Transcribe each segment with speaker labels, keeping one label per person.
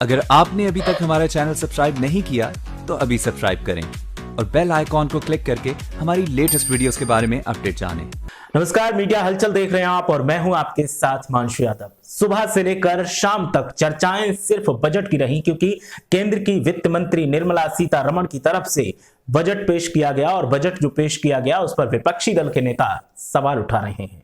Speaker 1: अगर आपने अभी तक हमारा चैनल सब्सक्राइब नहीं किया तो अभी सब्सक्राइब करें और बेल आइकॉन को क्लिक करके हमारी लेटेस्ट वीडियोस के बारे में अपडेट जानें।
Speaker 2: नमस्कार, मीडिया हलचल देख रहे हैं आप और मैं हूं आपके साथ हिमांशु यादव। सुबह से लेकर शाम तक चर्चाएं सिर्फ बजट की रही, क्योंकि केंद्र की वित्त मंत्री निर्मला सीतारमण की तरफ से बजट पेश किया गया और बजट जो पेश किया गया उस पर विपक्षी दल के नेता सवाल उठा रहे हैं।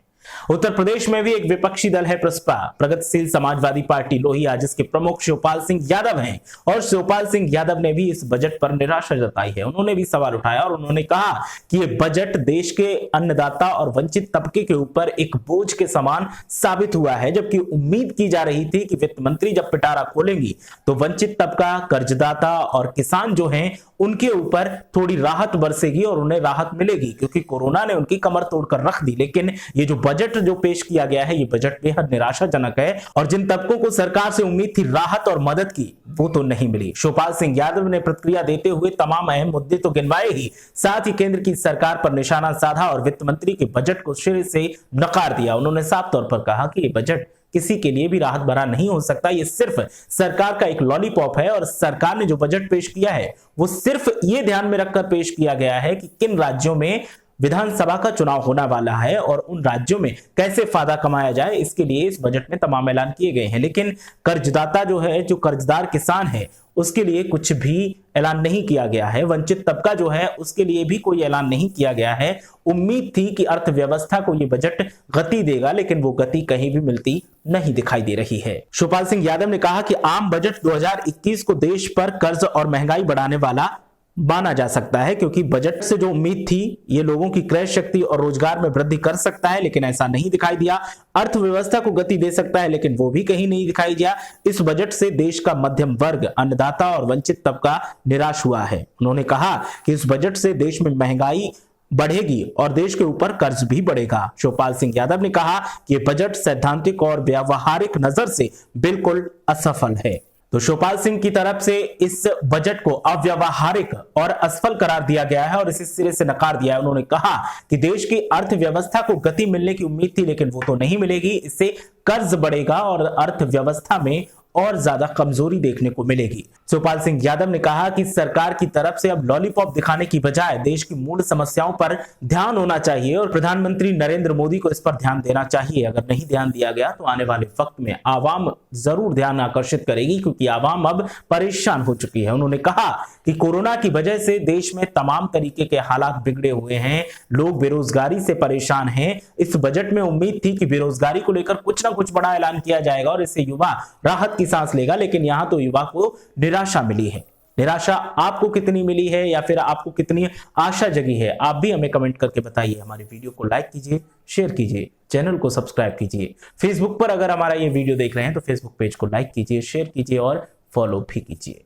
Speaker 2: उत्तर प्रदेश में भी एक विपक्षी दल है प्रसपा, प्रगतिशील समाजवादी पार्टी लोहिया, जिसके प्रमुख शिवपाल सिंह यादव हैं और शिवपाल सिंह यादव ने भी इस बजट पर निराशा जताई है। उन्होंने भी सवाल उठाया और उन्होंने कहा कि यह बजट देश के अन्नदाता और वंचित तबके के ऊपर एक बोझ के समान साबित हुआ है, जबकि उम्मीद की जा रही थी कि वित्त मंत्री जब पिटारा खोलेंगी तो वंचित तबका, कर्जदाता और किसान जो हैं उनके ऊपर थोड़ी राहत बरसेगी और उन्हें राहत मिलेगी, क्योंकि कोरोना ने उनकी कमर तोड़कर रख दी। लेकिन ये जो बजट जो पेश किया गया है, ये बजट बेहद निराशाजनक है और जिन तबकों को सरकार से उम्मीद थी राहत और मदद की, वो तो नहीं मिली। शिवपाल सिंह यादव ने प्रतिक्रिया देते हुए तमाम अहम मुद्दे तो गिनवाए ही, साथ ही केंद्र की सरकार पर निशाना साधा और वित्त मंत्री के बजट को सिरे से नकार दिया। उन्होंने साफ तौर पर कहा कि ये बजट किसी के लिए भी राहत भरा नहीं हो सकता, ये सिर्फ सरकार का एक लॉलीपॉप है और सरकार ने जो बजट पेश किया है वो सिर्फ ये ध्यान में रखकर पेश किया गया है कि किन राज्यों में विधानसभा का चुनाव होने वाला है और उन राज्यों में कैसे फायदा कमाया जाए, इसके लिए इस बजट में तमाम ऐलान किए गए हैं। लेकिन कर्जदाता जो है, जो कर्जदार किसान है, उसके लिए कुछ भी ऐलान नहीं किया गया है। वंचित तबका जो है उसके लिए भी कोई ऐलान नहीं किया गया है। उम्मीद थी कि अर्थव्यवस्था को यह बजट गति देगा, लेकिन वो गति कहीं भी मिलती नहीं दिखाई दे रही है। शिवपाल सिंह यादव ने कहा कि आम बजट 2021 को देश पर कर्ज और महंगाई बढ़ाने वाला माना जा सकता है, क्योंकि बजट से जो उम्मीद थी ये लोगों की क्रय शक्ति और रोजगार में वृद्धि कर सकता है, लेकिन ऐसा नहीं दिखाई दिया। अर्थव्यवस्था को गति दे सकता है, लेकिन वो भी कहीं नहीं दिखाई दिया। इस बजट से देश का मध्यम वर्ग, अन्नदाता और वंचित तबका निराश हुआ है। उन्होंने कहा कि इस बजट से देश में महंगाई बढ़ेगी और देश के ऊपर कर्ज भी बढ़ेगा। शिवपाल सिंह यादव ने कहा कि यह बजट सैद्धांतिक और व्यावहारिक नजर से बिल्कुल असफल है। तो शिवपाल सिंह की तरफ से इस बजट को अव्यावहारिक और असफल करार दिया गया है और इसे सिरे से नकार दिया है। उन्होंने कहा कि देश की अर्थव्यवस्था को गति मिलने की उम्मीद थी, लेकिन वो तो नहीं मिलेगी। इससे कर्ज बढ़ेगा और अर्थव्यवस्था में और ज्यादा कमजोरी देखने को मिलेगी। शिवपाल सिंह यादव ने कहा कि सरकार की तरफ से अब लॉलीपॉप दिखाने की बजाय देश की मूल समस्याओं पर ध्यान होना चाहिए और प्रधानमंत्री नरेंद्र मोदी को इस पर ध्यान देना चाहिए। अगर नहीं ध्यान दिया गया तो आने वाले वक्त में आवाम जरूर ध्यान आकर्षित करेगी, क्योंकि आवाम अब परेशान हो चुकी है। उन्होंने कहा कि कोरोना की वजह से देश में तमाम तरीके के हालात बिगड़े हुए हैं, लोग बेरोजगारी से परेशान हैं। इस बजट में उम्मीद थी कि बेरोजगारी को लेकर कुछ ना कुछ बड़ा ऐलान किया जाएगा और इससे युवा राहत की सांस लेगा, लेकिन यहां तो युवा को निराशा मिली है। निराशा आपको कितनी मिली है या फिर आपको कितनी आशा जगी है, आप भी हमें कमेंट करके बताइए। हमारे वीडियो को लाइक कीजिए, शेयर कीजिए, चैनल को सब्सक्राइब कीजिए। फेसबुक पर अगर हमारा ये वीडियो देख रहे हैं तो फेसबुक पेज को लाइक कीजिए, शेयर कीजिए और फॉलो भी कीजिए।